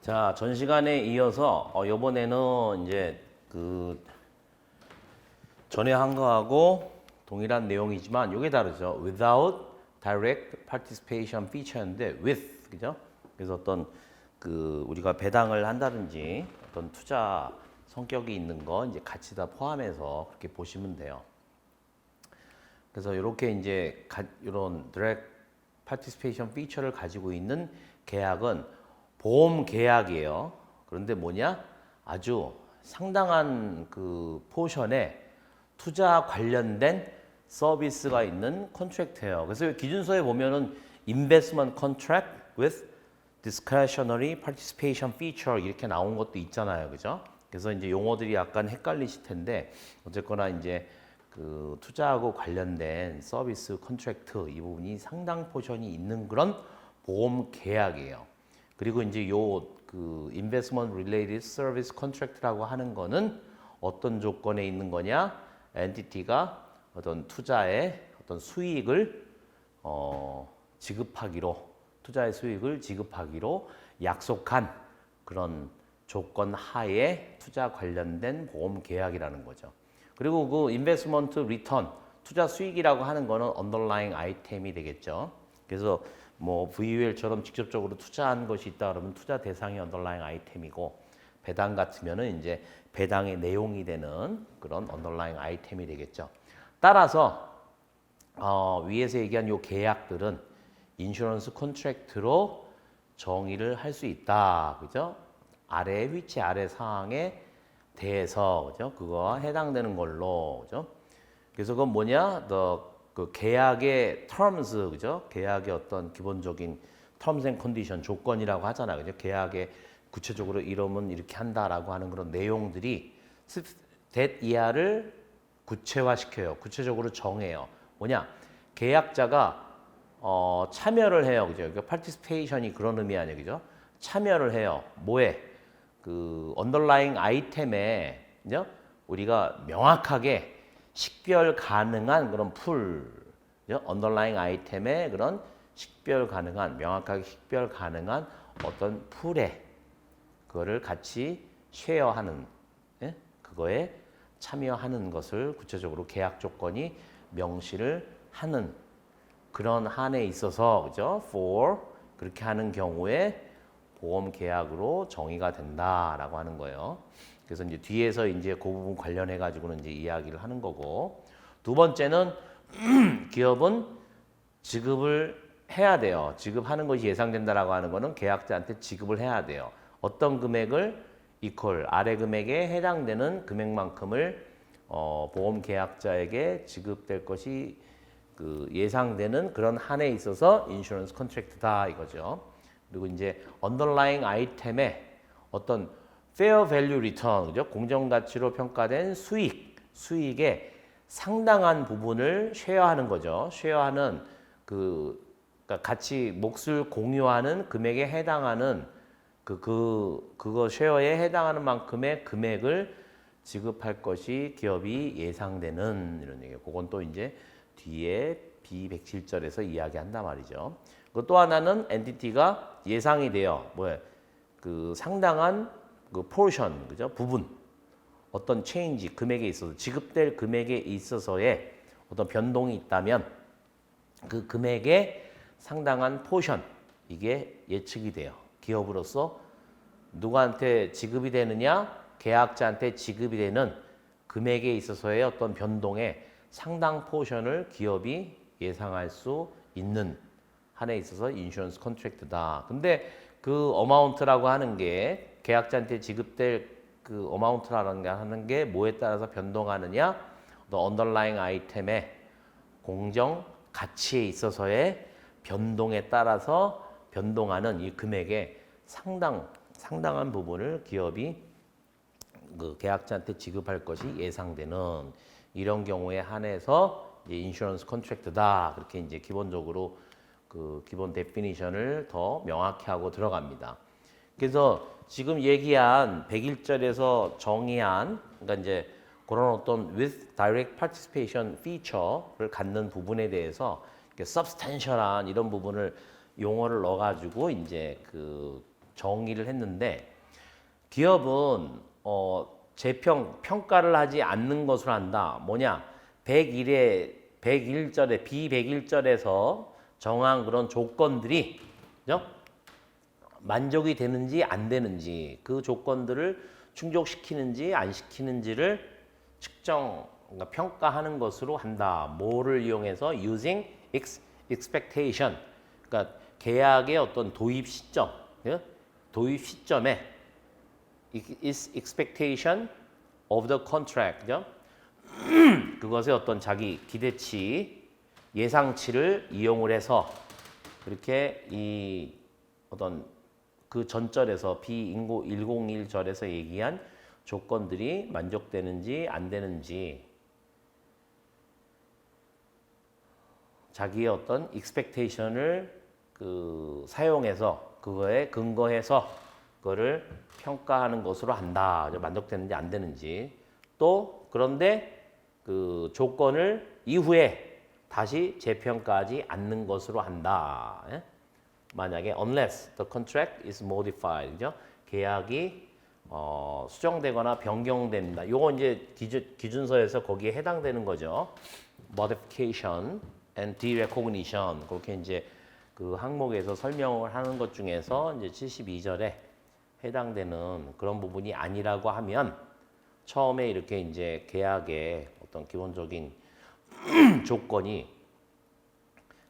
자, 전 시간에 이어서 이번에는 이제 전에 한 거하고 동일한 내용이지만 이게 다르죠. Without direct participation feature인데 with, 그죠? 그래서 어떤 우리가 배당을 한다든지 어떤 투자 성격이 있는 거 이제 같이 다 포함해서 그렇게 보시면 돼요. 그래서 이렇게 이제 이런 direct participation feature를 가지고 있는 계약은 보험 계약이에요. 그런데 뭐냐? 아주 상당한 포션에 투자 관련된 서비스가 있는 컨트랙트예요. 그래서 기준서에 보면은 investment contract with discretionary participation feature 이렇게 나온 것도 있잖아요. 그죠? 그래서 이제 용어들이 약간 헷갈리실 텐데 어쨌거나 이제 투자하고 관련된 서비스 컨트랙트 이 부분이 상당 포션이 있는 그런 보험 계약이에요. 그리고 이제 investment related service contract라고 하는 거는 어떤 조건에 있는 거냐? 엔티티가 어떤 투자의 어떤 수익을 지급하기로 투자의 수익을 지급하기로 약속한 그런 조건 하에 투자 관련된 보험 계약이라는 거죠. 그리고 그 investment return 투자 수익이라고 하는 거는 underlying 아이템이 되겠죠. 그래서 뭐 VUL처럼 직접적으로 투자한 것이 있다 그러면 투자 대상이 underlying 아이템이고 배당 같으면은 이제 배당의 내용이 되는 그런 underlying 아이템이 되겠죠. 따라서 위에서 얘기한 요 계약들은 인슈런스 컨트랙트로 정의를 할 수 있다. 그죠? 위치 아래 사항에 대해서 그죠? 그거 해당되는 걸로 그죠? 그래서 그건 뭐냐? 그 계약의 terms 그죠? 계약의 어떤 기본적인 terms and condition 조건이라고 하잖아요. 그죠? 계약의 구체적으로 이러면 이렇게 한다라고 하는 그런 내용들이 that 이하를 구체화시켜요. 구체적으로 정해요. 뭐냐? 계약자가 참여를 해요. 그죠? 그러니까 participation이 그런 의미 아니에요. 그죠? 참여를 해요. 뭐에? underlying 아이템에 그죠? 우리가 명확하게 식별 가능한 그런 풀, 그죠? underlying 아이템에 그런 식별 가능한 명확하게 식별 가능한 어떤 풀에 그거를 같이 쉐어하는 그거에 참여하는 것을 구체적으로 계약 조건이 명시를 하는 그런 한에 있어서 그죠? for 그렇게 하는 경우에 보험 계약으로 정의가 된다라고 하는 거예요. 그래서 이제 뒤에서 이제 그 부분 관련해 가지고는 이제 이야기를 하는 거고 두 번째는 기업은 지급을 해야 돼요. 지급하는 것이 예상된다라고 하는 거는 계약자한테 지급을 해야 돼요. 어떤 금액을 아래 금액에 해당되는 금액만큼을 보험 계약자에게 지급될 것이 예상되는 그런 한에 있어서 인슈런스 컨트랙트다 이거죠. 그리고 이제 underlying 아이템에 어떤 fair value return, 그죠? 공정가치로 평가된 수익의 상당한 부분을 쉐어하는 거죠. 쉐어하는 그러니까 같이 몫을 공유하는 금액에 해당하는 그거 쉐어에 해당하는 만큼의 금액을 지급할 것이 기업이 예상되는 이런 얘기예요. 그건 또 이제 뒤에 B107절에서 이야기한단 말이죠. 또 하나는 엔티티가 예상이 돼요. 상당한 포션, 그죠? 부분, 어떤 체인지 금액에 있어서 지급될 금액에 있어서의 어떤 변동이 있다면 그 금액의 상당한 포션 이게 예측이 돼요. 기업으로서 누구한테 지급이 되느냐? 계약자한테 지급이 되는 금액에 있어서의 어떤 변동에 상당 포션을 기업이 예상할 수 있는 한에 있어서 인슈런스 컨트랙트다. 근데 그 어마운트라고 하는 게 계약자한테 지급될 그 어마운트라는 게 뭐에 따라서 변동하느냐? 언더라잉 아이템의 공정 가치에 있어서의 변동에 따라서 변동하는 이 금액의 상당한 부분을 기업이 계약자한테 지급할 것이 예상되는 이런 경우에 한해서 인슈런스 컨트랙트다. 그렇게 이제 기본적으로 기본 데피니션을 더 명확히 하고 들어갑니다. 그래서 지금 얘기한 101절에서 정의한 그러니까 이제 그런 어떤 with direct participation feature를 갖는 부분에 대해서 substantial한 이런 부분을 용어를 넣어가지고 이제 정의를 했는데 기업은 평가를 하지 않는 것으로 한다. 뭐냐? 100일절에 B100일절에서 정한 그런 조건들이 그죠? 만족이 되는지 안 되는지 그 조건들을 충족시키는지 안 시키는지를 그러니까 평가하는 것으로 한다. 뭐를 이용해서 using expectation. 그러니까 계약의 어떤 도입 시점, 도입 시점에 is expectation of the contract. 그죠? 그것의 어떤 자기 기대치, 예상치를 이용을 해서 그렇게 이 어떤 그 전절에서 B101절에서 얘기한 조건들이 만족되는지 안 되는지 자기의 어떤 expectation을 사용해서 그거에 근거해서 그거를 평가하는 것으로 한다. 만족되는지 안 되는지. 또 그런데 그 조건을 이후에 다시 재평가하지 않는 것으로 한다. 만약에 unless the contract is modified, 그죠? 계약이 수정되거나 변경됩니다. 요거 이제 기준서에서 거기에 해당되는 거죠. modification and derecognition 그렇게 이제 그 항목에서 설명을 하는 것 중에서 이제 72절에 해당되는 그런 부분이 아니라고 하면 처음에 이렇게 이제 계약의 어떤 기본적인 조건이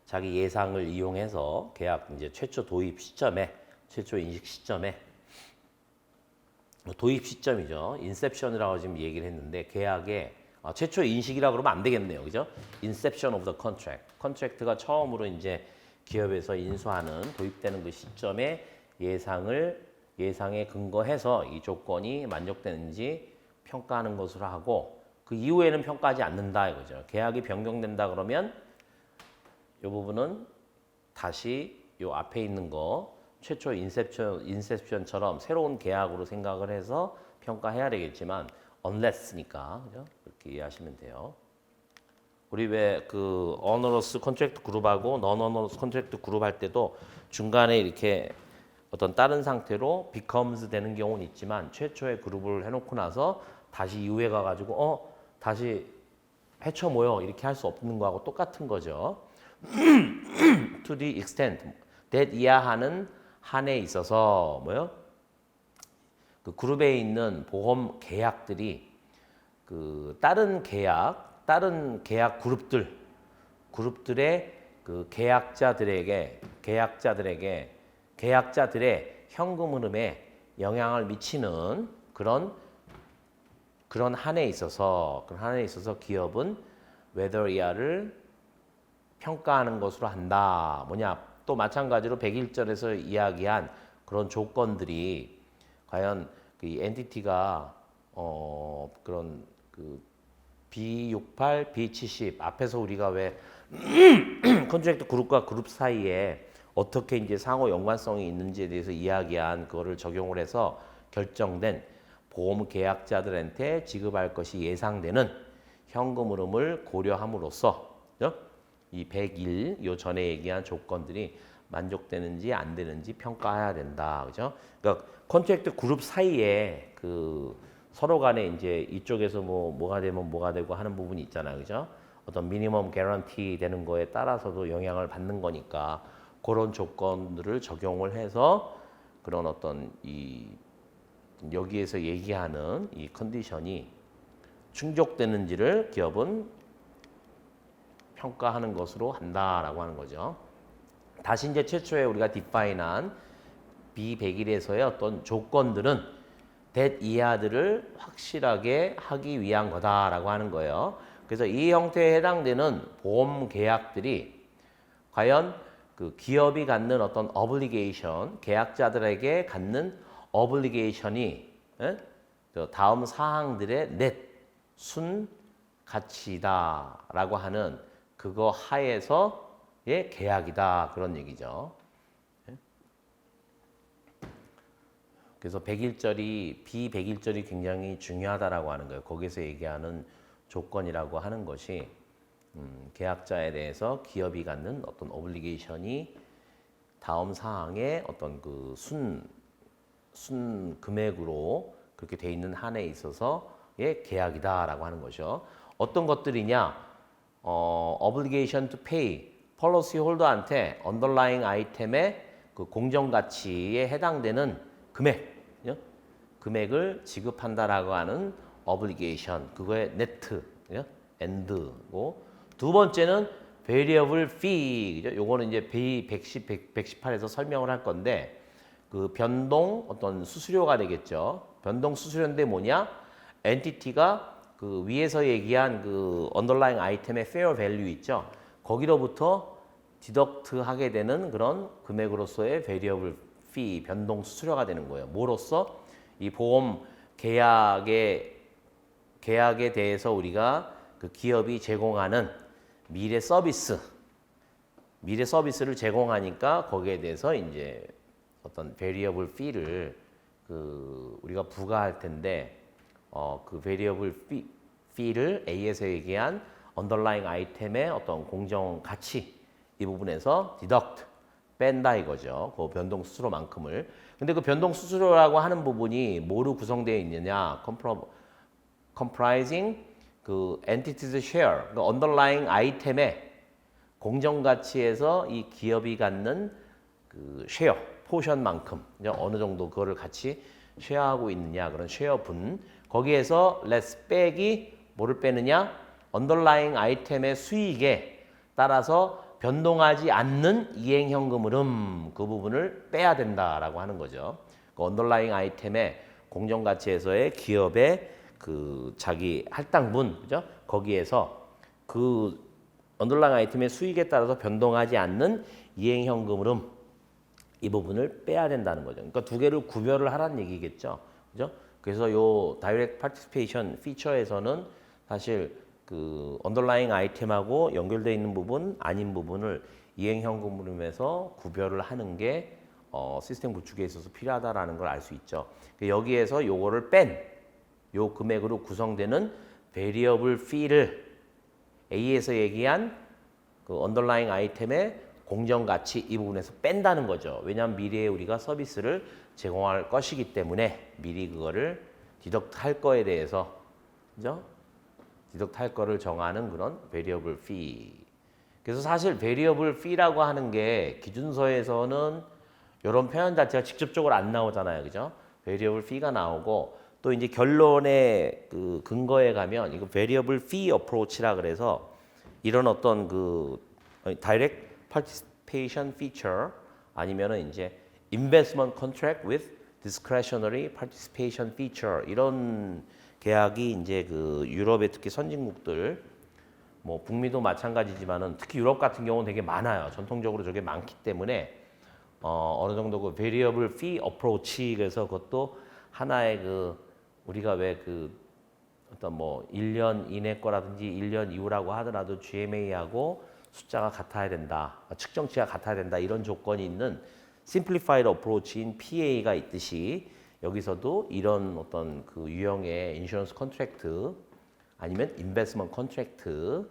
자기 예상을 이용해서 계약 이제 최초 도입 시점에 최초 인식 시점에 도입 시점이죠. 인셉션이라고 지금 얘기를 했는데 계약의 최초 인식이라고 그러면 안 되겠네요. 그죠? 인셉션 오브 더 컨트랙트. 컨트랙트가 처음으로 이제 기업에서 인수하는 도입되는 그 시점에 예상에 근거해서 이 조건이 만족되는지 평가하는 것으로 하고 그 이후에는 평가하지 않는다 이거죠. 계약이 변경된다 그러면 이 부분은 다시 이 앞에 있는 거 최초 인셉션처럼 새로운 계약으로 생각을 해서 평가해야 되겠지만 unless니까 그죠? 그렇게 이해하시면 돼요. 우리 왜 그 onerous contract 그룹하고 non-onerous contract 그룹 할 때도 중간에 이렇게 어떤 다른 상태로 becomes 되는 경우는 있지만 최초의 그룹을 해놓고 나서 다시 이후에 가가지고 다시 해쳐 모여 이렇게 할 수 없는 거하고 똑같은 거죠. to the extent that 이하하는 한에 있어서 그 그룹에 있는 보험 계약들이 그 다른 계약 그룹들의 그 계약자들의 현금 흐름에 영향을 미치는 그런 한에 있어서 기업은 whether 이하를 평가하는 것으로 한다. 뭐냐? 또 마찬가지로 100일절에서 이야기한 그런 조건들이 과연 그 엔티티가 그런 그 B68, B70 앞에서 우리가 왜 컨트랙트 그룹과 그룹 사이에 어떻게 이제 상호 연관성이 있는지에 대해서 이야기한 그거를 적용을 해서 결정된 보험 계약자들한테 지급할 것이 예상되는 현금 흐름을 고려함으로써 이 100일 요 전에 얘기한 조건들이 만족되는지 안 되는지 평가해야 된다. 그죠? 그러니까 컨트랙트 그룹 사이에 그 서로 간에 이제 이쪽에서 뭐가 되면 뭐가 되고 하는 부분이 있잖아요. 그죠? 어떤 미니멈 개런티 되는 거에 따라서도 영향을 받는 거니까 그런 조건들을 적용을 해서 그런 어떤 이 여기에서 얘기하는 이 컨디션이 충족되는지를 기업은 평가하는 것으로 한다라고 하는 거죠. 다시 이제 최초에 우리가 디파인한 B100일에서의 어떤 조건들은 that 이하들을 확실하게 하기 위한 거다라고 하는 거예요. 그래서 이 형태에 해당되는 보험 계약들이 과연 그 기업이 갖는 어떤 obligation, 계약자들에게 갖는 obligation이 다음 사항들의 net 순 가치다라고 하는 그거 하에서의 계약이다 그런 얘기죠. 그래서 100일절이 B100일절이 굉장히 중요하다라고 하는 거예요. 거기서 얘기하는 조건이라고 하는 것이 계약자에 대해서 기업이 갖는 어떤 오블리게이션이 다음 사항의 어떤 그 순 금액으로 그렇게 돼 있는 한에 있어서의 계약이다라고 하는 거죠. 어떤 것들이냐? obligation to pay, policy 홀더한테 underlying 아이템의 그 공정 가치에 해당되는 금액, 금액을 지급한다라고 하는 obligation, 그거의 net, and고 두 번째는 variable fee, 그죠? 요거는 이제 118에서 설명을 할 건데 그 변동 어떤 수수료가 되겠죠. 변동 수수료인데 뭐냐? 엔티티가 그 위에서 얘기한 그 언더라잉 아이템의 fair value 있죠. 거기로부터 디덕트하게 되는 그런 금액으로서의 variable fee, 변동 수수료가 되는 거예요. 뭐로써? 이 보험 계약에 대해서 우리가 그 기업이 제공하는 미래 서비스를 제공하니까 거기에 대해서 이제 어떤 variable fee를 그 우리가 부과할 텐데 그 variable fee를 A에서 얘기한 underlying 아이템의 어떤 공정 가치 이 부분에서 deduct 뺀다 이거죠. 그 변동 수수료만큼을. 근데 그 변동 수수료라고 하는 부분이 뭐로 구성되어 있느냐? comprising 그 entity's share, 그 underlying 아이템의 공정 가치에서 이 기업이 갖는 그 쉐어 포션만큼 어느 정도 그거를 같이 쉐어하고 있느냐 그런 쉐어분 거기에서 less 빼기 뭐를 빼느냐 underlying 아이템의 수익에 따라서 변동하지 않는 이행현금 흐름 그 부분을 빼야 된다라고 하는 거죠. 그 underlying 아이템의 공정 가치에서의 기업의 그 자기 할당분 그죠? 거기에서 그 언더라잉 아이템의 수익에 따라서 변동하지 않는 이행현금 흐름 이 부분을 빼야 된다는 거죠. 그러니까 두 개를 구별을 하라는 얘기겠죠. 그죠? 그래서 요 다이렉트 파티시페이션 피처에서는 사실 그 언더라잉 아이템하고 연결되어 있는 부분 아닌 부분을 이행현금 흐름에서 구별을 하는 게 시스템 구축에 있어서 필요하다라는 걸 알 수 있죠. 여기에서 요거를 뺀 요 금액으로 구성되는 variable fee를 A에서 얘기한 그 언더라잉 아이템의 공정 가치 이 부분에서 뺀다는 거죠. 왜냐하면 미래에 우리가 서비스를 제공할 것이기 때문에 미리 그거를 디덕트 할 거에 대해서 그죠? 디덕트 할 거를 정하는 그런 variable fee. 그래서 사실 variable fee라고 하는 게 기준서에서는 이런 표현 자체가 직접적으로 안 나오잖아요. 그죠? variable fee가 나오고 또 이제 결론의 그 근거에 가면 이거 variable fee approach라 그래서 이런 어떤 그 direct participation feature 아니면은 이제 investment contract with discretionary participation feature 이런 계약이 이제 그 유럽의 특히 선진국들 뭐 북미도 마찬가지지만은 특히 유럽 같은 경우는 되게 많아요. 전통적으로 저게 많기 때문에 어느 정도 그 variable fee approach 그래서 그것도 하나의 그 우리가 왜 그 어떤 뭐 1년 이내 거라든지 1년 이후라고 하더라도 GMA하고 숫자가 같아야 된다. 측정치가 같아야 된다. 이런 조건이 있는 simplified approach인 PA가 있듯이 여기서도 이런 어떤 그 유형의 인슈런스 컨트랙트 아니면 인베스트먼트 컨트랙트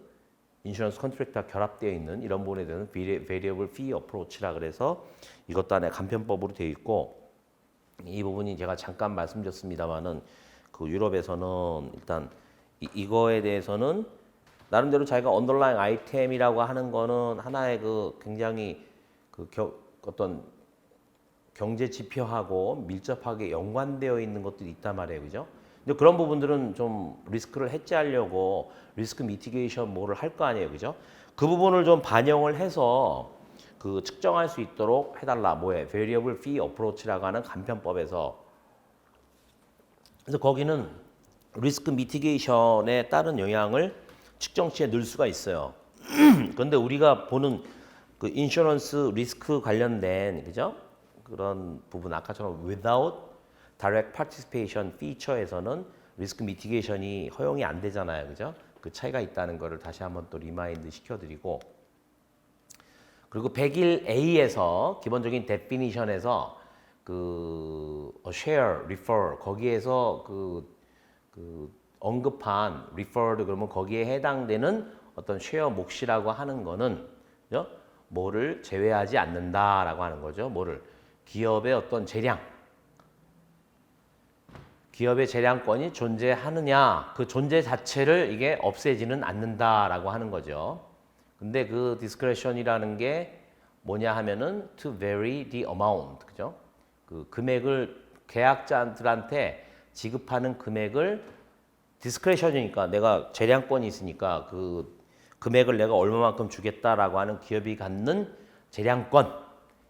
인슈런스 컨트랙트와 결합되어 있는 이런 부분에 대해서는 variable fee approach라 그래서 이것도 하나의 간편법으로 되어 있고 이 부분이 제가 잠깐 말씀드렸습니다만은 그 유럽에서는 일단 이거에 대해서는 나름대로 자기가 언더라잉 아이템이라고 하는 거는 하나의 그 굉장히 그 어떤 경제 지표하고 밀접하게 연관되어 있는 것들이 있단 말이에요. 그죠? 근데 그런 부분들은 좀 리스크를 해지하려고 리스크 미티게이션 뭐를 할 거 아니에요. 그죠? 그 부분을 좀 반영을 해서 그 측정할 수 있도록 해달라. 뭐에? variable fee approach라고 하는 간편법에서 그래서 거기는 리스크 미티게이션에 따른 영향을 측정치에 넣을 수가 있어요. 그런데 우리가 보는 그 인슈런스 리스크 관련된 그죠? 그런 부분 아까처럼 without direct participation feature에서는 리스크 미티게이션이 허용이 안 되잖아요. 그죠? 그 차이가 있다는 거를 다시 한번 또 리마인드 시켜드리고 그리고 101A에서 기본적인 데피니션에서 그 share, refer 거기에서 그 언급한 referred 그러면 거기에 해당되는 어떤 share 몫이라고 하는 거는 그죠? 뭐를 제외하지 않는다라고 하는 거죠. 뭐를 기업의 어떤 재량 기업의 재량권이 존재하느냐, 그 존재 자체를 이게 없애지는 않는다라고 하는 거죠. 근데 그 discretion이라는 게 뭐냐 하면은 to vary the amount, 그죠? 그 금액을 계약자들한테 지급하는 금액을 discretion이니까 내가 재량권이 있으니까 그 금액을 내가 얼마만큼 주겠다라고 하는 기업이 갖는 재량권,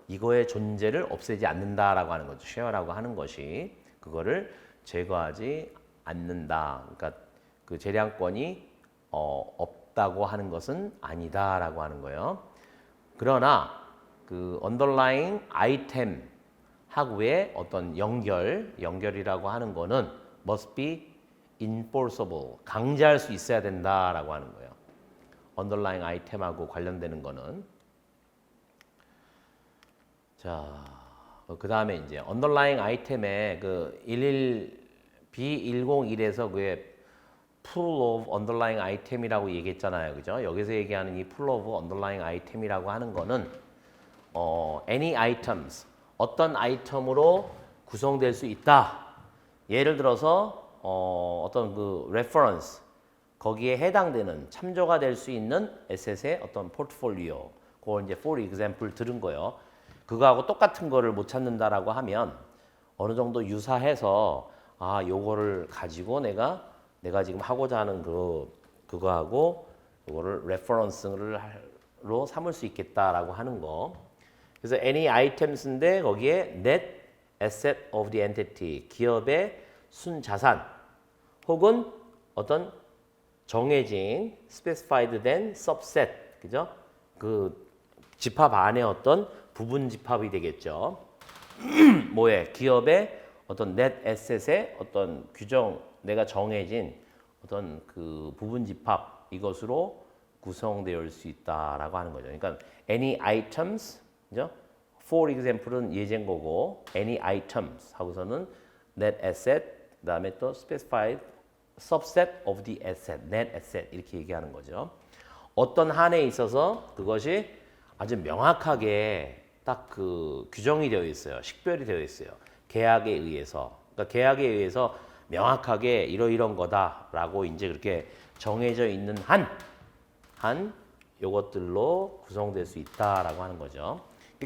이거의 존재를 없애지 않는다라고 하는 거죠. 쉐어라고 하는 것이 그거를 제거하지 않는다. 그러니까 그 재량권이 없다고 하는 것은 아니다라고 하는 거예요. 그러나 그 underlying item하고의 어떤 연결이라고 하는 거는 must be enforceable, 강제할 수 있어야 된다라고 하는 거예요. underlying item하고 관련되는 거는. 자, 그 다음에 이제 underlying item에 그 B101에서 그게 pool of underlying item이라고 얘기했잖아요, 그죠? 여기서 얘기하는 이 pool of underlying item이라고 하는 거는 any items, 어떤 아이템으로 구성될 수 있다. 예를 들어서 어떤 그 reference, 거기에 해당되는 참조가 될 수 있는 에셋의 어떤 포트폴리오, 그걸 이제 for example 들은 거예요. 그거하고 똑같은 거를 못 찾는다라고 하면 어느 정도 유사해서 요거를 가지고 내가 지금 하고자 하는 그거하고 요거를 레퍼런스로 삼을 수 있겠다라고 하는 거. 그래서 any items인데 거기에 net asset of the entity, 기업의 순자산 혹은 어떤 정해진 specified then subset, 그죠? 그 집합 안에 어떤 부분 집합이 되겠죠. 뭐에? 기업의 어떤 net asset의 어떤 규정, 내가 정해진 어떤 그 부분 집합, 이것으로 구성되어 수 있다라고 하는 거죠. 그러니까 any items, 그죠? For example은 예제인 거고, any items 하고서는 net asset, 그다음에 또 specified subset of the asset, net asset 이렇게 얘기하는 거죠. 어떤 한에 있어서 그것이 아주 명확하게 딱 그 규정이 되어 있어요. 식별이 되어 있어요. 계약에 의해서. 그러니까 계약에 의해서 명확하게 이러이런 거다라고 이제 그렇게 정해져 있는 한 요것들로 구성될 수 있다라고 하는 거죠.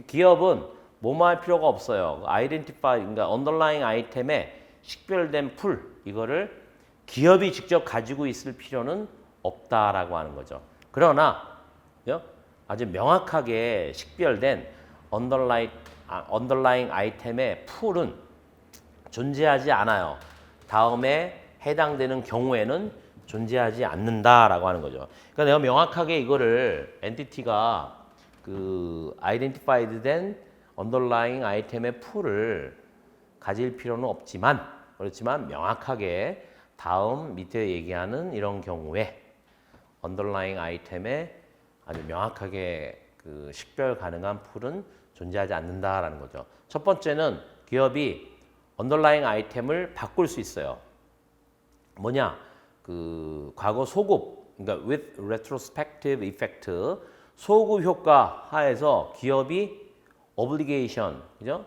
기업은 뭐뭐 할 필요가 없어요. 아이덴티파이, 그러니까 언더라잉 아이템에 식별된 풀, 이거를 기업이 직접 가지고 있을 필요는 없다라고 하는 거죠. 그러나 아주 명확하게 식별된 언더라잉 아이템의 풀은 존재하지 않아요. 다음에 해당되는 경우에는 존재하지 않는다라고 하는 거죠. 그러니까 내가 명확하게 이거를 엔티티가 그 아이덴티파이드 된 언더라잉 아이템의 풀을 가질 필요는 없지만, 그렇지만 명확하게 다음 밑에 얘기하는 이런 경우에 언더라잉 아이템에 아주 명확하게 그 식별 가능한 풀은 존재하지 않는다라는 거죠. 첫 번째는 기업이 언더라잉 아이템을 바꿀 수 있어요. 뭐냐? 그 과거 소급, 그러니까 with retrospective effect, 소급 효과 하에서 기업이 obligation, 그죠?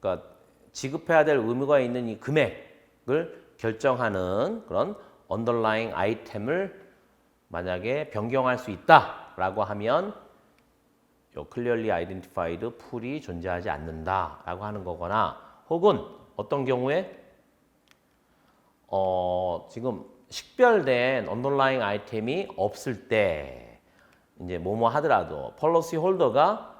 그러니까 지급해야 될 의무가 있는 이 금액을 결정하는 그런 언더라잉 아이템을 만약에 변경할 수 있다라고 하면 요 clearly identified 풀이 존재하지 않는다라고 하는 거거나, 혹은 어떤 경우에 지금 식별된 언더라잉 아이템이 없을 때 이제 뭐뭐 하더라도 폴리시 홀더가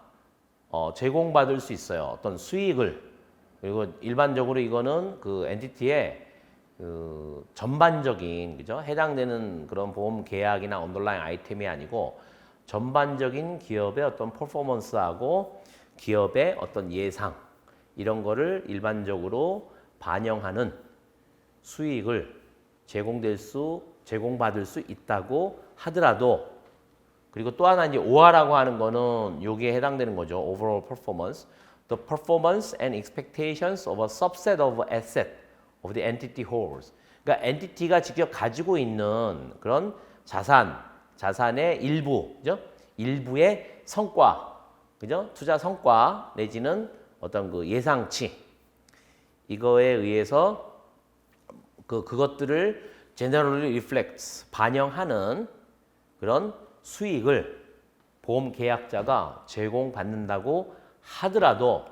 제공받을 수 있어요. 어떤 수익을. 그리고 일반적으로 이거는 그 엔티티의 그 전반적인, 그죠? 해당되는 그런 보험 계약이나 언더라잉 아이템이 아니고 전반적인 기업의 어떤 퍼포먼스하고 기업의 어떤 예상, 이런 거를 일반적으로 반영하는 수익을 제공받을 수 있다고 하더라도, 그리고 또 하나 이제 OR라고 하는 거는 여기에 해당되는 거죠. Overall performance. The performance and expectations of a subset of asset of the entity holds. 그러니까 엔티티가 직접 가지고 있는 그런 자산의 일부, 그죠? 일부의 성과, 그죠? 투자 성과 내지는 어떤 그 예상치, 이거에 의해서 그것들을 generally reflects 반영하는 그런 수익을 보험 계약자가 제공받는다고 하더라도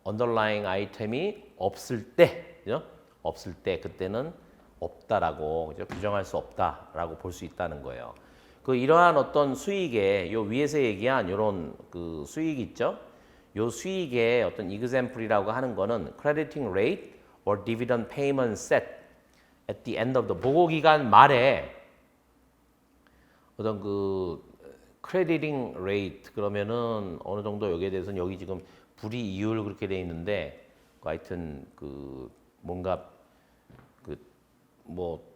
언더라잉 아이템이 없을 때, 그죠? 없을 때 그때는 없다라고, 그죠? 규정할 수 없다라고 볼 수 있다는 거예요. 이러한 어떤 수익에 요 위에서 얘기한 요런 그 수익 있죠? 요 수익의 어떤 example이라고 하는 거는 crediting rate or dividend payment set at the end of the 보고 기간 말에 어떤 crediting rate 그러면은 어느 정도 여기에 대해서는 여기 지금 불이익률 그렇게 돼 있는데 하여튼 뭔가 뭐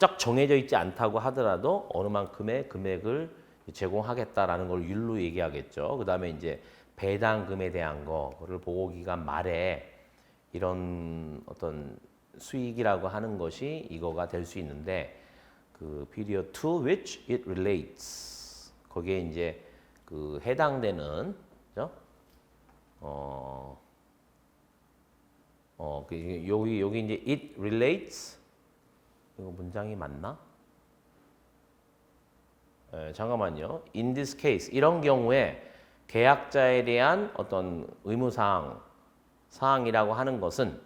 쫙 정해져 있지 않다고 하더라도 어느 만큼의 금액을 제공하겠다라는 걸 율로 얘기하겠죠. 그다음에 이제 배당금에 대한 거를 보고 기간 말에 이런 어떤 수익이라고 하는 것이 이거가 될 수 있는데 period to which it relates 거기에 이제 해당되는 그죠? 여기 이제 it relates 이거 문장이 맞나? 잠깐만요. In this case 이런 경우에 계약자에 대한 어떤 사항이라고 하는 것은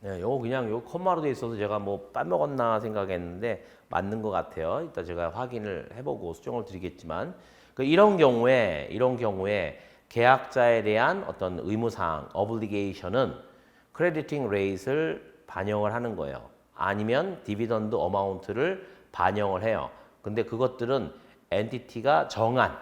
요거 그냥 요 콤마로 돼 있어서 제가 뭐 빠먹었나 생각했는데 맞는 것 같아요. 이따 제가 확인을 해보고 수정을 드리겠지만 이런 경우에 계약자에 대한 어떤 의무사항, obligation은 크레디팅 레이트를 반영을 하는 거예요. 아니면 디비던드 어마운트를 반영을 해요. 근데 그것들은 엔티티가 정한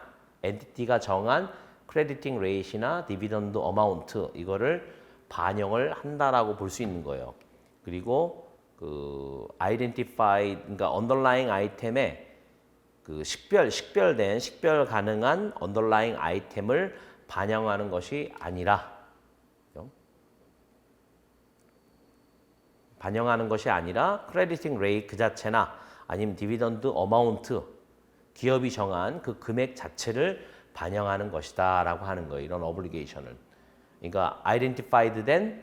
크레디팅 레이트나 디비던드 어마운트 이거를 반영을 한다라고 볼 수 있는 거예요. 그리고 identified 그러니까 underlying 아이템에 식별 가능한 underlying 아이템을 반영하는 것이 아니라 크레디팅 레이트 그 자체나 아니면 디비던드 어마운트 기업이 정한 그 금액 자체를 반영하는 것이다라고 하는 거예요. 이런 오블리게이션을. 그러니까 identified 된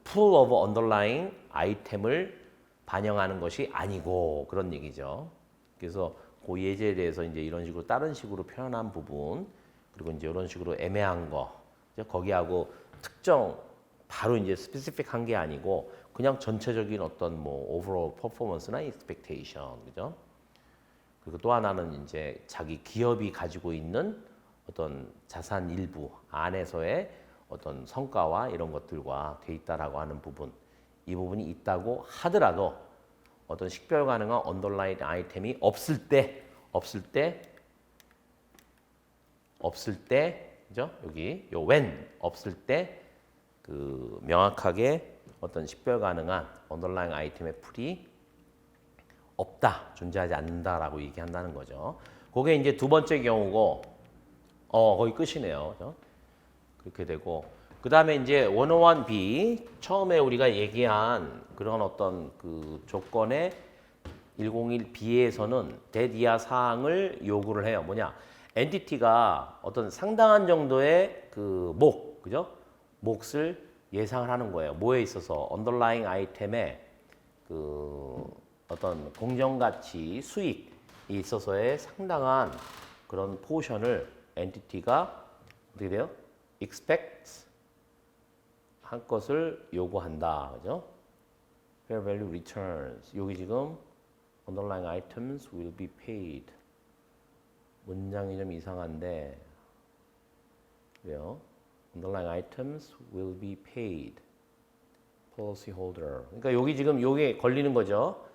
pool of underlying 아이템을 반영하는 것이 아니고 그런 얘기죠. 그래서 그 예제에 대해서 이제 이런 식으로 다른 식으로 표현한 부분 그리고 이제 이런 식으로 애매한 거 거기하고 특정 바로 이제 스페시픽한 게 아니고 그냥 전체적인 어떤 뭐 overall performance나 expectation 그죠? 그리고 또 하나는 이제 자기 기업이 가지고 있는 어떤 자산 일부 안에서의 어떤 성과와 이런 것들과 돼 있다라고 하는 부분 이 부분이 있다고 하더라도 어떤 식별 가능한 언더라인 아이템이 없을 때 그죠? 여기 요 when 없을 때 명확하게 어떤 식별 가능한 언더라인 아이템의 풀이 없다, 존재하지 않는다라고 얘기한다는 거죠. 그게 이제 두 번째 경우고, 거의 끝이네요. 그죠? 그렇게 되고, 그 다음에 이제 101B, 처음에 우리가 얘기한 그런 어떤 조건의 101B에서는 that 이하 사항을 요구를 해요. 뭐냐? 엔티티가 어떤 상당한 정도의 그죠? 몫을 예상을 하는 거예요. 뭐에 있어서? 언더라잉 아이템에 어떤 공정가치 수익이 있어서의 상당한 그런 포션을 엔티티가 어떻게 돼요? expect 한 것을 요구한다. 그죠? fair value returns. 여기 지금 underlying items will be paid. 문장이 좀 이상한데 왜요? underlying items will be paid. policy holder. 그러니까 여기 지금 요게 걸리는 거죠.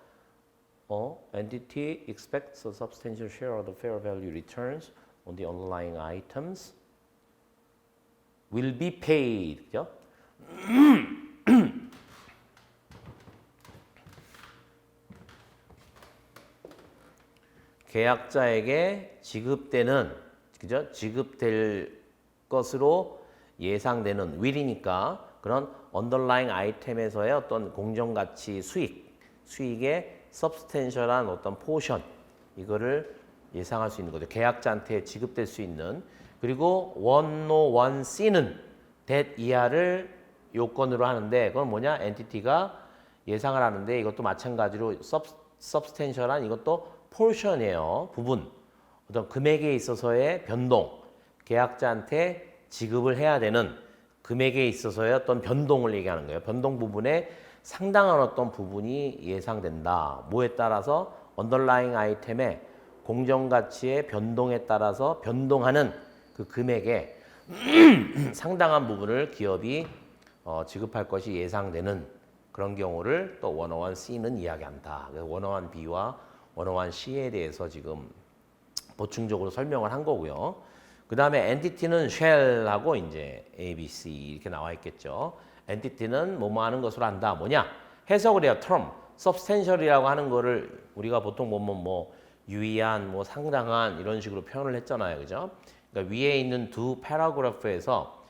entity expects a substantial share of the fair value returns on the underlying items will be paid. 그죠? 계약자에게 지급되는 그죠? 지급될 것으로 예상되는 will이니까 그런 underlying 아이템에서의 어떤 공정가치 수익의 substantial한 어떤 포션 이거를 예상할 수 있는 거죠. 계약자한테 지급될 수 있는 그리고 101C는 that 이하를 요건으로 하는데 그건 뭐냐? 엔티티가 예상을 하는데 이것도 마찬가지로 substantial한 이것도 portion이에요. 부분. 어떤 금액에 있어서의 변동. 계약자한테 지급을 해야 되는 금액에 있어서의 어떤 변동을 얘기하는 거예요. 변동 부분에 상당한 어떤 부분이 예상된다. 뭐에 따라서 언더라잉 아이템의 공정가치의 변동에 따라서 변동하는 그 금액에 상당한 부분을 기업이 지급할 것이 예상되는 그런 경우를 또 101C는 이야기한다. 그래서 101B와 101C에 대해서 지금 보충적으로 설명을 한 거고요. 그 다음에 entity는 shall하고 이제 A, B, C 이렇게 나와 있겠죠. entity는 뭐뭐 하는 것으로 한다. 뭐냐? 해석을 해요. term, substantial이라고 하는 거를 우리가 보통 보면 뭐 유의한, 뭐 상당한 이런 식으로 표현을 했잖아요. 그죠? 그러니까 위에 있는 두 패러그래프에서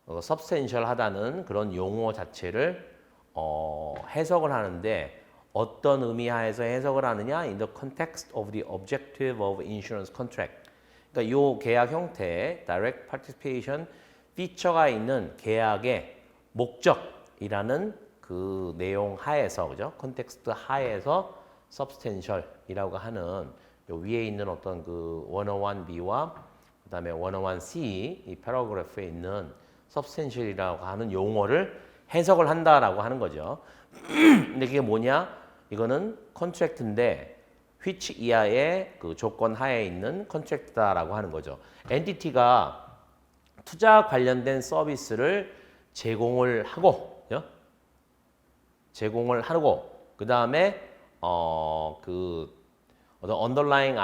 substantial하다는 그런 용어 자체를 해석을 하는데 어떤 의미 하에서 해석을 하느냐? In the context of the objective of insurance contract. 그러니까 이 계약 형태, direct participation 피처가 있는 계약의 목적이라는 그 내용 하에서, 그죠? 컨텍스트 하에서 substantial이라고 하는 요 위에 있는 어떤 그 101B와 그다음에 101C 이 패러그래프에 있는 substantial이라고 하는 용어를 해석을 한다라고 하는 거죠. 근데 그게 뭐냐? 이거는 컨트랙트인데 which 이하의 그 조건 하에 있는 컨트랙트다라고 하는 거죠. 엔티티가 투자 관련된 서비스를 제공을 하고 그다음에 그 어떤 언더라잉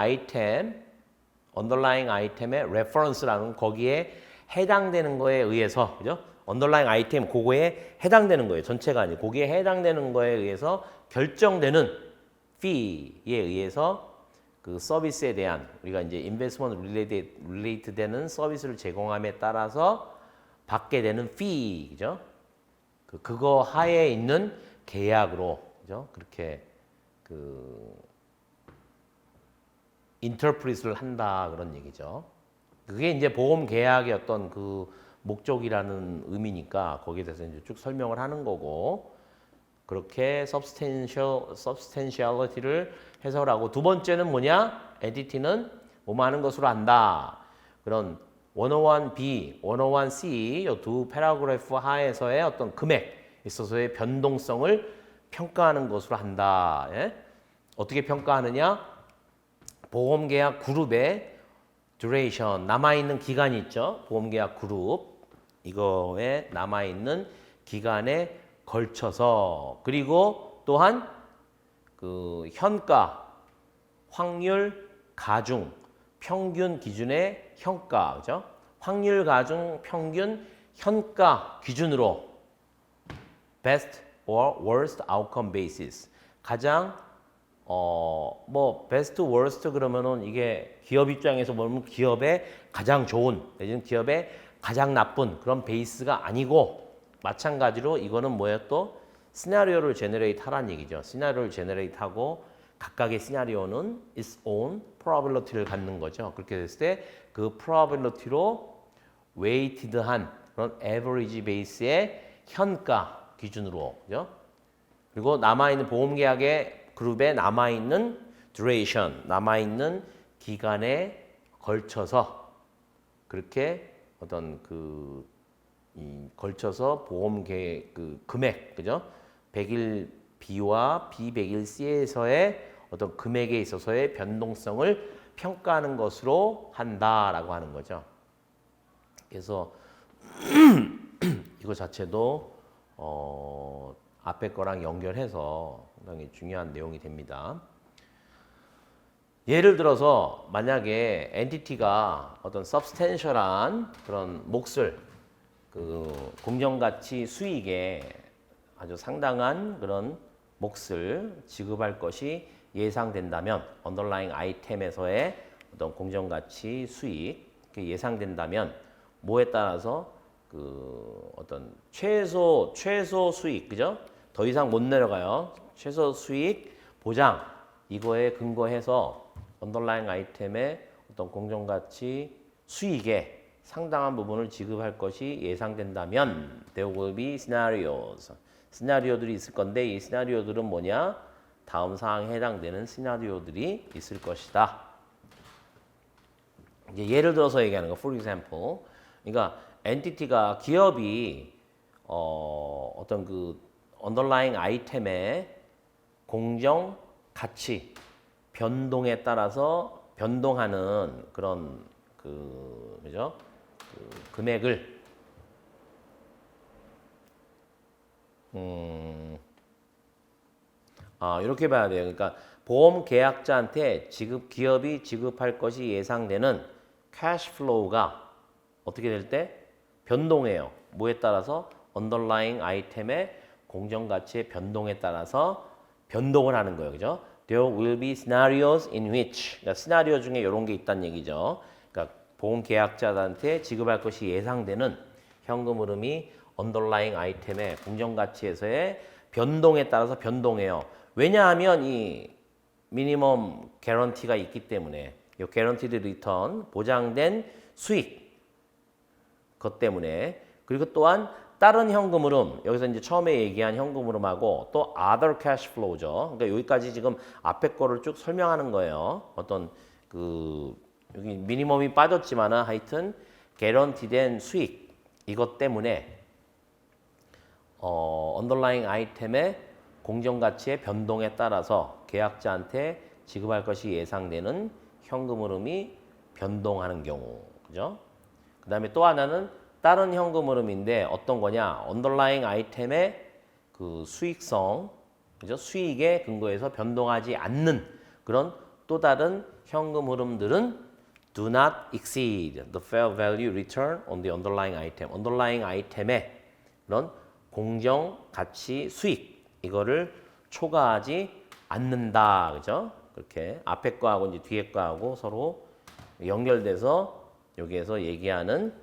아이템의 레퍼런스라는 거기에 해당되는 거에 의해서 그죠? 언더라잉 아이템 그거에 해당되는 거예요. 전체가 아니고 거기에 해당되는 거에 의해서 결정되는 fee에 의해서 그 서비스에 대한 우리가 이제 investment related 되는 서비스를 제공함에 따라서 받게 되는 fee, 그죠? 그거 하에 있는 계약으로, 그죠? 그렇게 그 인터프리트를 한다 그런 얘기죠. 그게 이제 보험 계약의 어떤 그 목적이라는 의미니까 거기에 대해서 이제 쭉 설명을 하는 거고. 그렇게 substantiality를 해석을 하고 두 번째는 뭐냐? entity는 뭐뭐 하는 것으로 한다. 그런 101B, 101C 이 두 패러그래프 하에서의 어떤 금액 있어서의 변동성을 평가하는 것으로 한다. 예? 어떻게 평가하느냐? 보험계약 그룹의 duration, 남아있는 기간이 있죠. 보험계약 그룹 이거에 남아있는 기간에 걸쳐서 그리고 또한 그 현가, 확률, 가중, 평균 기준의 현가, 그죠? 확률, 가중, 평균, 현가 기준으로 best or worst outcome basis 가장 뭐 best, worst 그러면은 이게 기업 입장에서 보면 기업의 가장 좋은 내지는 기업의 가장 나쁜 그런 베이스가 아니고 마찬가지로 이거는 뭐예요? 또 시나리오를 제너레이트 하라는 얘기죠. 시나리오를 제너레이트 하고 각각의 시나리오는 its own probability를 갖는 거죠. 그렇게 됐을 때 그 probability로 weighted한 그런 average base의 현가 기준으로, 그죠? 그리고 남아있는 보험계약의 그룹에 남아있는 duration, 남아있는 기간에 걸쳐서 그렇게 어떤 걸쳐서 보험계획 그 금액, 그죠? 100일 B와 B100일 C에서의 어떤 금액에 있어서의 변동성을 평가하는 것으로 한다라고 하는 거죠. 그래서 이거 자체도 앞에 거랑 연결해서 상당히 중요한 내용이 됩니다. 예를 들어서 만약에 엔티티가 어떤 substantial한 그런 몫을 그 공정가치 수익에 아주 상당한 그런 몫을 지급할 것이 예상된다면 언더라잉 아이템에서의 어떤 공정가치 수익 예상된다면 뭐에 따라서 그 어떤 최소 수익, 그죠? 더 이상 못 내려가요. 최소 수익 보장 이거에 근거해서 언더라잉 아이템의 어떤 공정가치 수익에 상당한 부분을 지급할 것이 예상된다면 there will be scenarios. 시나리오들이 있을 건데 이 시나리오들은 뭐냐? 다음 사항에 해당되는 시나리오들이 있을 것이다. 이제 예를 들어서 얘기하는 거, for example. 그러니까 엔티티가 기업이 어떤 그 underlying 아이템의 공정 가치 변동에 따라서 변동하는 그런 그죠? 그 금액을 이렇게 봐야 돼요. 그러니까 보험 계약자한테 기업이 지급할 것이 예상되는 캐시 플로우가 어떻게 될 때 변동해요. 뭐에 따라서 underlying 아이템의 공정 가치의 변동에 따라서 변동을 하는 거예요. 그죠? There will be scenarios in which 그러니까 시나리오 중에 이런 게 있다는 얘기죠. 그러니까 보험 계약자한테 지급할 것이 예상되는 현금 흐름이 underlying 아이템의 공정 가치에서의 변동에 따라서 변동해요. 왜냐하면 이 미니멈 개런티가 있기 때문에 이 guaranteed return 보장된 수익 그것 때문에 그리고 또한 다른 현금 흐름 여기서 이제 처음에 얘기한 현금 흐름하고 또 other cash flow죠. 그러니까 여기까지 지금 앞에 거를 쭉 설명하는 거예요. 어떤 그 여기 미니멈이 빠졌지만은 하여튼 개런티된 수익 이것 때문에 underlying 아이템의 공정 가치의 변동에 따라서 계약자한테 지급할 것이 예상되는 현금 흐름이 변동하는 경우, 그죠? 그다음에 또 하나는 다른 현금 흐름인데 어떤 거냐? underlying 아이템의 그 수익성, 그죠? 수익에 근거해서 변동하지 않는 그런 또 다른 현금 흐름들은 do not exceed the fair value return on the underlying item. underlying 아이템의 그런 공정 가치 수익 이거를 초과하지 않는다, 그죠? 그렇게 앞에 거하고 이제 뒤에 거하고 서로 연결돼서 여기에서 얘기하는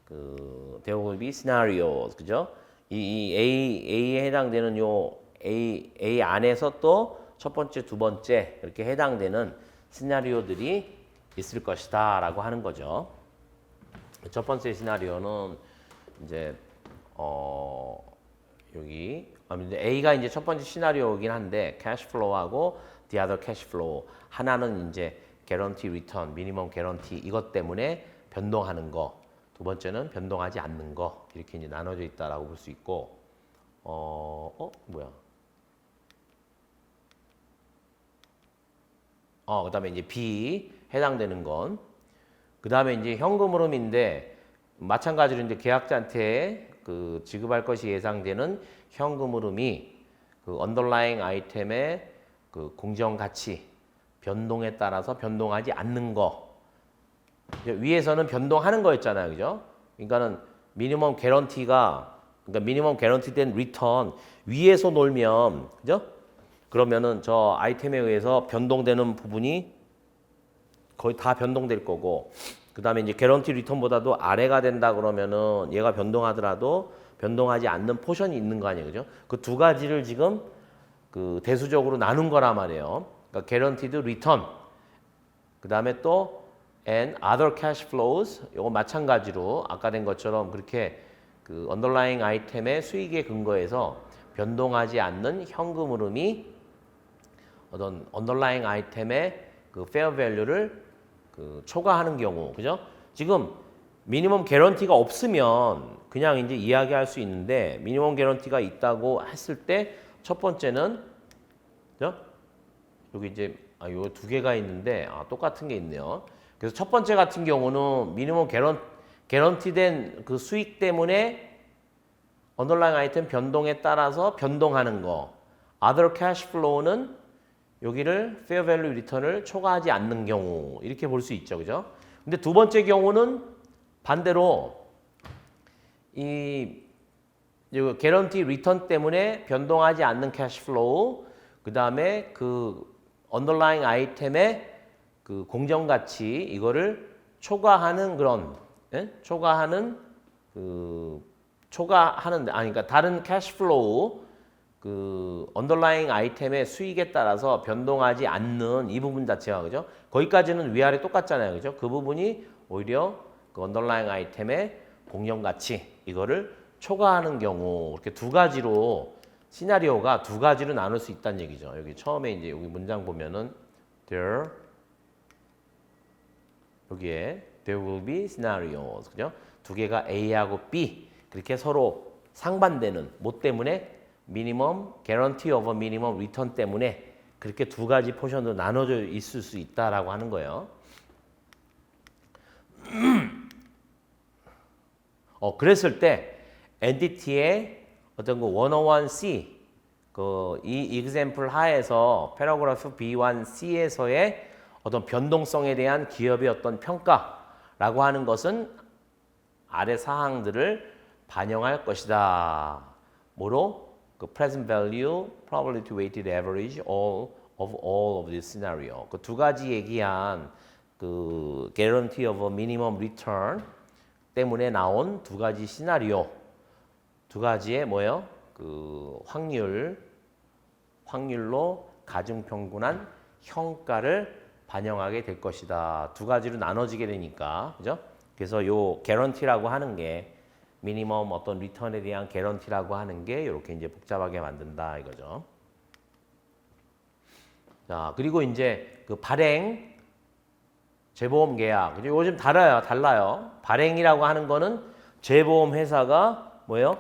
그 there will be scenarios, 그죠? 이 A에 해당되는 요 A 안에서 또 첫 번째, 두 번째 이렇게 해당되는 시나리오들이 있을 것이다라고 하는 거죠. 첫 번째 시나리오는 이제 여기 A가 이제 첫 번째 시나리오이긴 한데 cash flow하고 the other cash flow 하나는 이제 guarantee return, minimum guarantee 이것 때문에 변동하는 거, 두 번째는 변동하지 않는 거 이렇게 이제 나눠져 있다라고 볼 수 있고 뭐야? 그다음에 이제 B 해당되는 건 그다음에 이제 현금 흐름인데 마찬가지로 이제 계약자한테 그 지급할 것이 예상되는 현금 흐름이 그 underlying 아이템의 그 공정 가치 변동에 따라서 변동하지 않는 거 위에서는 변동하는 거였잖아요, 그죠? 그러니까는 미니멈 개런티가 그러니까 미니멈 개런티된 리턴 위에서 놀면 그죠? 그러면은 저 아이템에 의해서 변동되는 부분이 거의 다 변동될 거고 그다음에 이제 개런티 리턴보다도 아래가 된다 그러면은 얘가 변동하더라도 변동하지 않는 포션이 있는 거 아니에요, 그죠? 그 두 가지를 지금 그 대수적으로 나눈 거란 말이에요. 그러니까 guaranteed return 그다음에 또 and other cash flows 요거 마찬가지로 아까 된 것처럼 그렇게 그 underlying 아이템의 수익에 근거해서 변동하지 않는 현금 흐름이 어떤 underlying 아이템의 그 fair value를 그 초과하는 경우, 그죠? 지금 미니멈 개런티가 없으면 그냥 이제 이야기할 수 있는데 미니멈 개런티가 있다고 했을 때 첫 번째는 그죠? 여기 이제 요 두 개가 있는데 똑같은 게 있네요. 그래서 첫 번째 같은 경우는 미니멈 개런티된 그 수익 때문에 언더라인 아이템 변동에 따라서 변동하는 거. other cash flow는 여기를 fair value return을 초과하지 않는 경우 이렇게 볼 수 있죠, 그죠? 근데 두 번째 경우는 반대로 이 guarantee return 때문에 변동하지 않는 cash flow 그 다음에 그 underlying 아이템의 그 공정 가치 이거를 초과하는 그런 초과하는 그러니까 다른 cash flow 그 언더라잉 아이템의 수익에 따라서 변동하지 않는 이 부분 자체가 그죠? 거기까지는 위아래 똑같잖아요, 그죠? 그 부분이 오히려 그 언더라잉 아이템의 공정 가치 이거를 초과하는 경우 이렇게 두 가지로 시나리오가 두 가지로 나눌 수 있다는 얘기죠. 여기 처음에 이제 여기 문장 보면은 there 여기에 there will be scenarios 그죠? 두 개가 A하고 B 그렇게 서로 상반되는 뭐 때문에 minimum guarantee of a minimum return 때문에 그렇게 두 가지 포션으로 나눠져 있을 수 있다라고 하는 거예요. 그랬을 때 엔티티의 어떤 그 101C 이 example 하에서 패러그래프 B1C에서의 어떤 변동성에 대한 기업의 어떤 평가라고 하는 것은 아래 사항들을 반영할 것이다. 뭐로? 그 present value, probability weighted average all of this scenario. 그 두 가지 얘기한 그 guarantee of a minimum return 때문에 나온 두 가지 시나리오, 두 가지의 뭐예요? 그 확률로 가중평균한 평가를 반영하게 될 것이다. 두 가지로 나눠지게 되니까, 그죠? 그래서 요 guarantee라고 하는 게 미니멈 어떤 리턴에 대한 guarantee라고 하는 게 이렇게 이제 복잡하게 만든다 이거죠. 자, 그리고 이제 그 발행 재보험 계약. 그죠? 요즘 달라요. 발행이라고 하는 거는 재보험 회사가 뭐예요?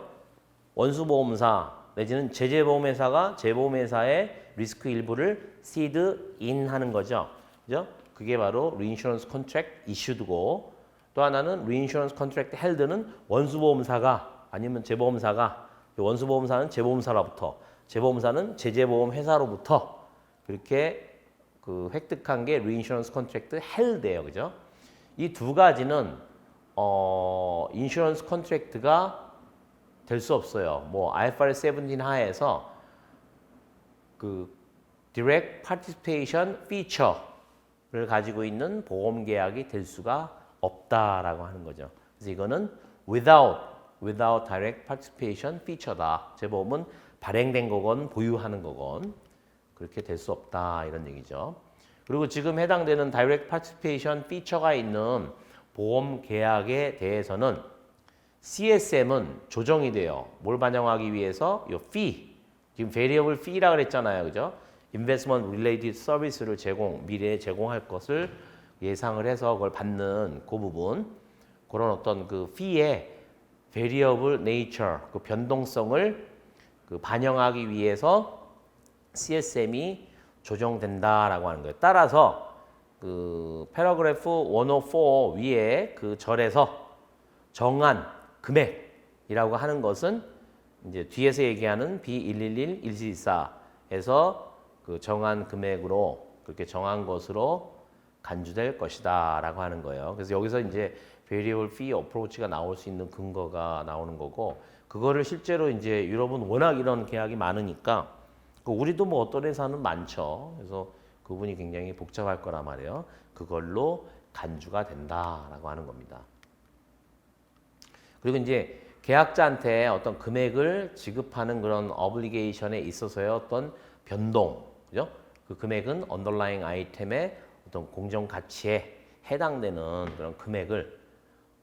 원수보험사 내지는 제재보험회사가 재보험회사의 리스크 일부를 시드 인 하는 거죠. 그죠? 그게 바로 reinsurance contract issued고 또 하나는 reinsurance contract held는 원수보험사가 아니면 재보험사가 원수보험사는 재보험사로부터 재보험사는 제재보험회사로부터 그렇게 그 획득한 게 reinsurance contract held예요. 그죠? 이 두 가지는 인슈런스 컨트랙트가 될 수 없어요. 뭐 IFRS 17 하에서 그 direct participation feature를 가지고 있는 보험 계약이 될 수가 없다라고 하는 거죠. 그래서 이거는 without direct participation feature다. 재보험은 발행된 거건 보유하는 거건 그렇게 될 수 없다 이런 얘기죠. 그리고 지금 해당되는 direct participation feature가 있는 보험 계약에 대해서는 CSM은 조정이 돼요. 뭘 반영하기 위해서? 이 fee, 지금 variable fee라고 그랬잖아요. 그죠? investment related service를 미래에 제공할 것을 예상을 해서 그걸 받는 그 부분, 그런 어떤 그 fee의 variable nature, 그 변동성을 그 반영하기 위해서 CSM이 조정된다라고 하는 거예요. 따라서 그 패러그래프 104 위에 그 절에서 정한 금액이라고 하는 것은 이제 뒤에서 얘기하는 B111, 1414에서 그 정한 금액으로 그렇게 정한 것으로 간주될 것이다라고 하는 거예요. 그래서 여기서 이제 variable fee approach가 나올 수 있는 근거가 나오는 거고 그거를 실제로 이제 유럽은 워낙 이런 계약이 많으니까 우리도 뭐 어떤 회사는 많죠. 그래서 그분이 굉장히 복잡할 거란 말이에요. 그걸로 간주가 된다라고 하는 겁니다. 그리고 이제 계약자한테 어떤 금액을 지급하는 그런 어블리게이션에 있어서의 어떤 변동, 그죠? 그 금액은 언더라잉 아이템의 어떤 공정 가치에 해당되는 그런 금액을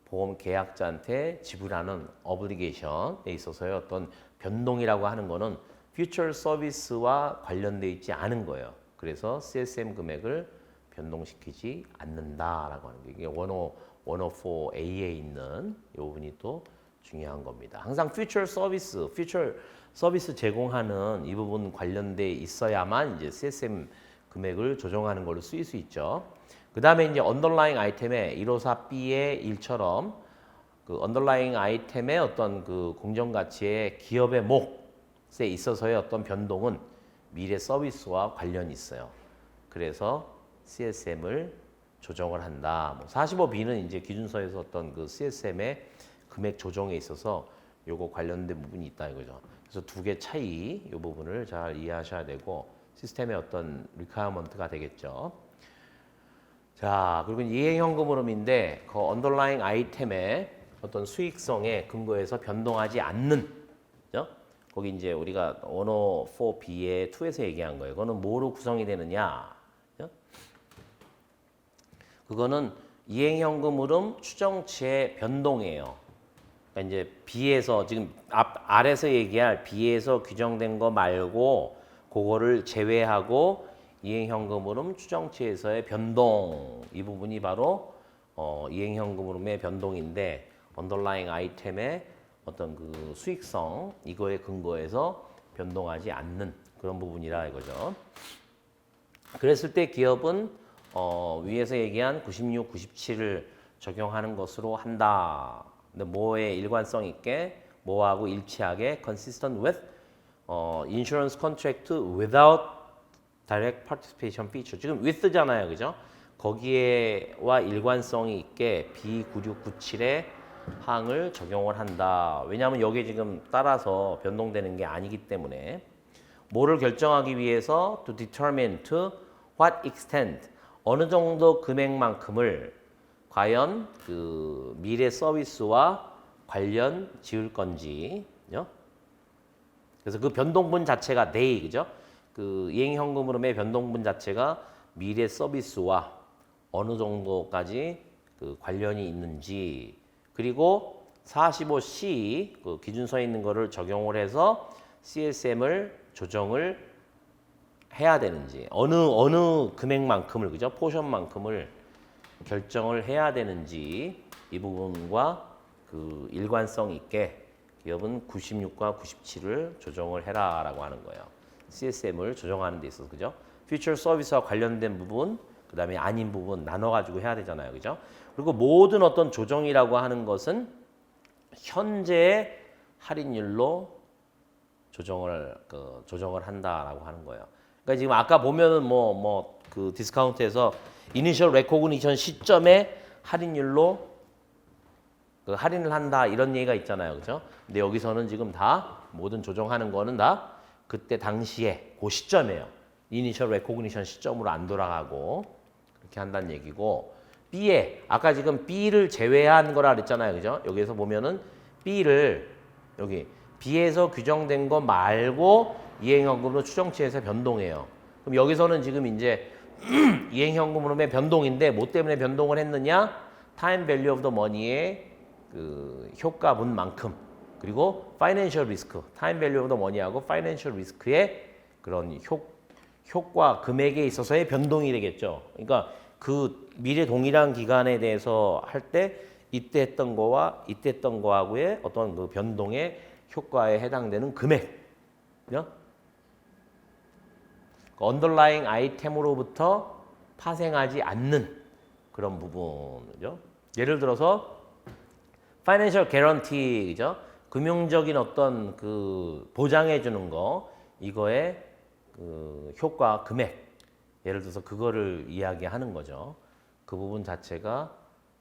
보험 계약자한테 지불하는 어블리게이션에 있어서의 어떤 변동이라고 하는 거는 퓨처 서비스와 관련돼 있지 않은 거예요. 그래서 CSM 금액을 변동시키지 않는다라고 하는 게 이게 104A에 있는 이 부분이 또 중요한 겁니다. 항상 퓨처 서비스 제공하는 이 부분 관련돼 있어야만 이제 CSM 금액을 조정하는 걸로 쓰일 수 있죠. 그 다음에 이제 언더라잉 아이템의 154B의 1처럼 그 언더라잉 아이템의 어떤 그 공정 가치의 기업의 몫에 있어서의 어떤 변동은 미래 서비스와 관련이 있어요. 그래서 CSM을 조정을 한다. 45B는 이제 기준서에서 어떤 그 CSM의 금액 조정에 있어서 요거 관련된 부분이 있다 이거죠. 그래서 두 개 차이 이 부분을 잘 이해하셔야 되고 시스템의 어떤 리퀘어먼트가 되겠죠. 자, 그리고 이행현금 흐름인데 그 언더라잉 아이템의 어떤 수익성에 근거해서 변동하지 않는, 그죠? 거기 이제 우리가 104B의 2에서 얘기한 거예요. 그거는 뭐로 구성이 되느냐? 그죠? 그거는 이행현금 흐름 추정치의 변동이에요. 그러니까 이제 B에서 지금 아래서 얘기할 B에서 규정된 거 말고 그거를 제외하고 이행현금 흐름 추정치에서의 변동 이 부분이 바로 이행현금 흐름의 변동인데 언더라잉 아이템의 어떤 그 수익성 이거에 근거해서 변동하지 않는 그런 부분이라 이거죠. 그랬을 때 기업은 위에서 얘기한 96, 97을 적용하는 것으로 한다. 근데 뭐에 일관성 있게 뭐하고 일치하게 consistent with insurance contract without direct participation feature. 지금 with잖아요. 그죠? 거기에와 일관성이 있게 B9697의 항을 적용을 한다. 왜냐하면 여기 지금 따라서 변동되는 게 아니기 때문에 뭐를 결정하기 위해서 to determine to what extent 어느 정도 금액만큼을 과연 그 미래 서비스와 관련 지을 건지, 그죠? 그래서 그 변동분 자체가 they, 그죠? 그 이행현금 흐름의 변동분 자체가 미래 서비스와 어느 정도까지 그 관련이 있는지, 그리고 45C 그 기준서에 있는 거를 적용을 해서 CSM을 조정을 해야 되는지, 어느 금액만큼을, 그죠? 포션만큼을 결정을 해야 되는지 이 부분과 그 일관성 있게 기업은 96과 97을 조정을 해라라고 하는 거예요. CSM을 조정하는 데 있어서, 그죠? 퓨처 서비스와 관련된 부분, 그다음에 아닌 부분 나눠 가지고 해야 되잖아요. 그죠? 그리고 모든 어떤 조정이라고 하는 것은 현재의 할인율로 조정을 한다라고 하는 거예요. 그러니까 지금 아까 보면은 그 디스카운트에서 이니셜 레코그니션 시점에 할인율로 그 할인을 한다 이런 얘기가 있잖아요. 그죠? 근데 여기서는 지금 다 모든 조정하는 거는 다 그때 당시에 그 시점이에요. 이니셜 레코그니션 시점으로 안 돌아가고 그렇게 한다는 얘기고, B에 아까 지금 B를 제외한 거라 그랬잖아요. 그죠? 여기에서 보면은 B를 여기 B에서 규정된 거 말고 이행현금으로 추정치에서 변동해요. 그럼 여기서는 지금 이제 이행현금 흐름의 변동인데 뭐 때문에 변동을 했느냐? 타임 밸류 오브 더 머니의 그 효과분만큼, 그리고 파이낸셜 리스크, 타임 밸류 오브 더 머니하고 파이낸셜 리스크의 그런 효과 금액에 있어서의 변동이 되겠죠. 그러니까 그 미래 동일한 기간에 대해서 할 때 이때 했던 거와 이때 했던 거하고의 어떤 그 변동의 효과에 해당되는 금액, 그죠? 언더라잉 아이템으로부터 파생하지 않는 그런 부분이죠. 예를 들어서 파이낸셜 개런티, 그죠? 금융적인 어떤 그 보장해 주는 거, 이거의 그 효과 금액, 예를 들어서 그거를 이야기하는 거죠. 그 부분 자체가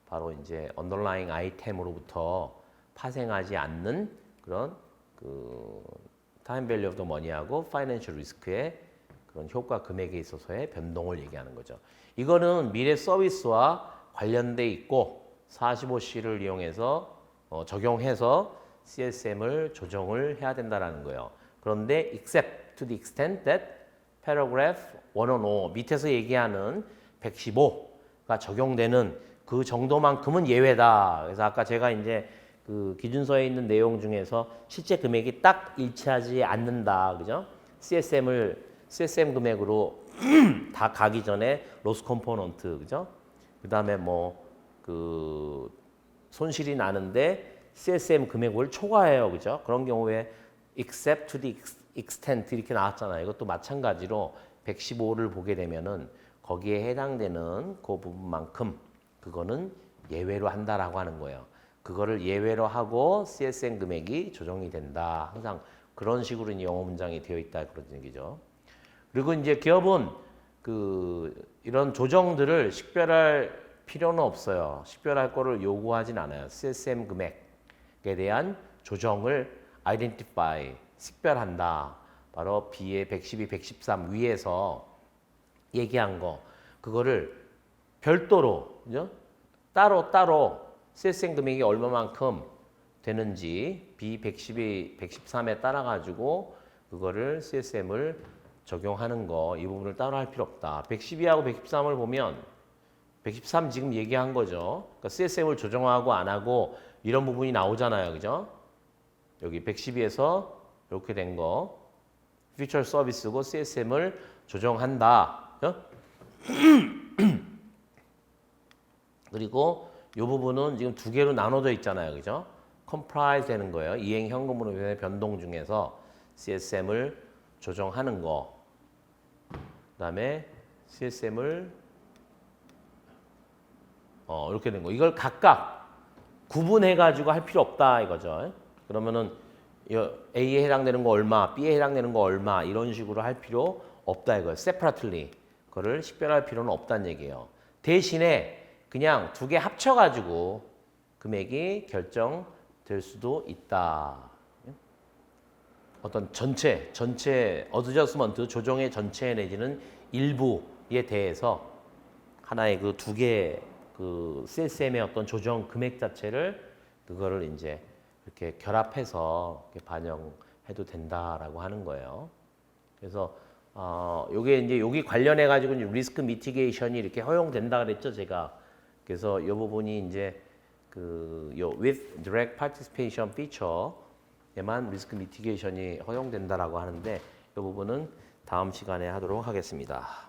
바로 이제 언더라잉 아이템으로부터 파생하지 않는 그런 그 타임 밸류 오브 더 머니하고 파이낸셜 리스크의 그런 효과 금액에 있어서의 변동을 얘기하는 거죠. 이거는 미래 서비스와 관련돼 있고 45C를 이용해서 적용해서 CSM을 조정을 해야 된다라는 거예요. 그런데 except to the extent that paragraph 105 밑에서 얘기하는 115가 적용되는 그 정도만큼은 예외다. 그래서 아까 제가 이제 그 기준서에 있는 내용 중에서 실제 금액이 딱 일치하지 않는다. 그죠? CSM 금액으로 다 가기 전에 로스 컴포넌트, 그죠? 그다음에 그 손실이 나는데 CSM 금액을 초과해요. 그죠? 그런 경우에 except to the extent 이렇게 나왔잖아요. 이것도 마찬가지로 115를 보게 되면은 거기에 해당되는 그 부분만큼 그거는 예외로 한다라고 하는 거예요. 그거를 예외로 하고 CSM 금액이 조정이 된다. 항상 그런 식으로 영어 문장이 되어 있다 그런 얘기죠. 그리고 이제 기업은 이런 조정들을 식별할 필요는 없어요. 식별할 거를 요구하진 않아요. CSM 금액에 대한 조정을 identify, 식별한다. 바로 B의 112, 113 위에서 얘기한 거. 그거를 별도로, 그죠? 따로 CSM 금액이 얼마만큼 되는지 B112, 113에 따라 가지고 그거를 CSM을 적용하는 거, 이 부분을 따로 할 필요 없다. 112하고 113을 보면 113 지금 얘기한 거죠. 그러니까 CSM을 조정하고 안 하고 이런 부분이 나오잖아요. 그죠? 여기 112에서 이렇게 된 거. 피처 서비스고 CSM을 조정한다. 어? 그리고 이 부분은 지금 두 개로 나눠져 있잖아요. 그죠? 컴프라이즈 되는 거예요. 이행 현금으로 인해 변동 중에서 CSM을 조정하는 거. 그다음에 CSM을 이렇게 된 거. 이걸 각각 구분해 가지고 할 필요 없다 이거죠. 그러면은 A에 해당되는 거 얼마, B에 해당되는 거 얼마 이런 식으로 할 필요 없다 이거예요. separately. 그거를 식별할 필요는 없다는 얘기예요. 대신에 그냥 두 개 합쳐 가지고 금액이 결정될 수도 있다. 어떤 전체 어드저스먼트 조정의 전체 내지는 일부에 대해서 하나의 그 두 개 그 CSM의 어떤 조정 금액 자체를 그거를 이제 이렇게 결합해서 이렇게 반영해도 된다라고 하는 거예요. 그래서 요게 이제 여기 관련해 가지고 리스크 미티게이션이 이렇게 허용된다 그랬죠, 제가. 그래서 이 부분이 이제 요 with direct participation feature에만 리스크 미티게이션이 허용된다라고 하는데 이 부분은 다음 시간에 하도록 하겠습니다.